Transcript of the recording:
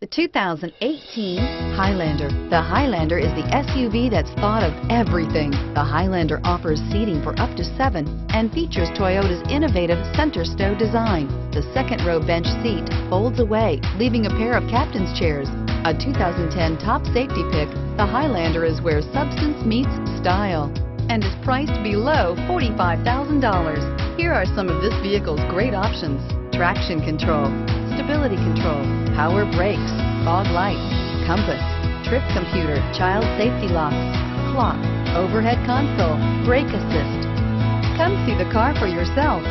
The 2018 Highlander. The Highlander is the SUV that's thought of everything. The Highlander offers seating for up to 7 and features Toyota's innovative center stow design. The second row bench seat folds away, leaving a pair of captain's chairs. A 2010 top safety pick, the Highlander is where substance meets style and is priced below $45,000. Here are some of this vehicle's great options: traction control, stability control, power brakes, fog lights, compass, trip computer, child safety locks, clock, overhead console, brake assist. Come see the car for yourself.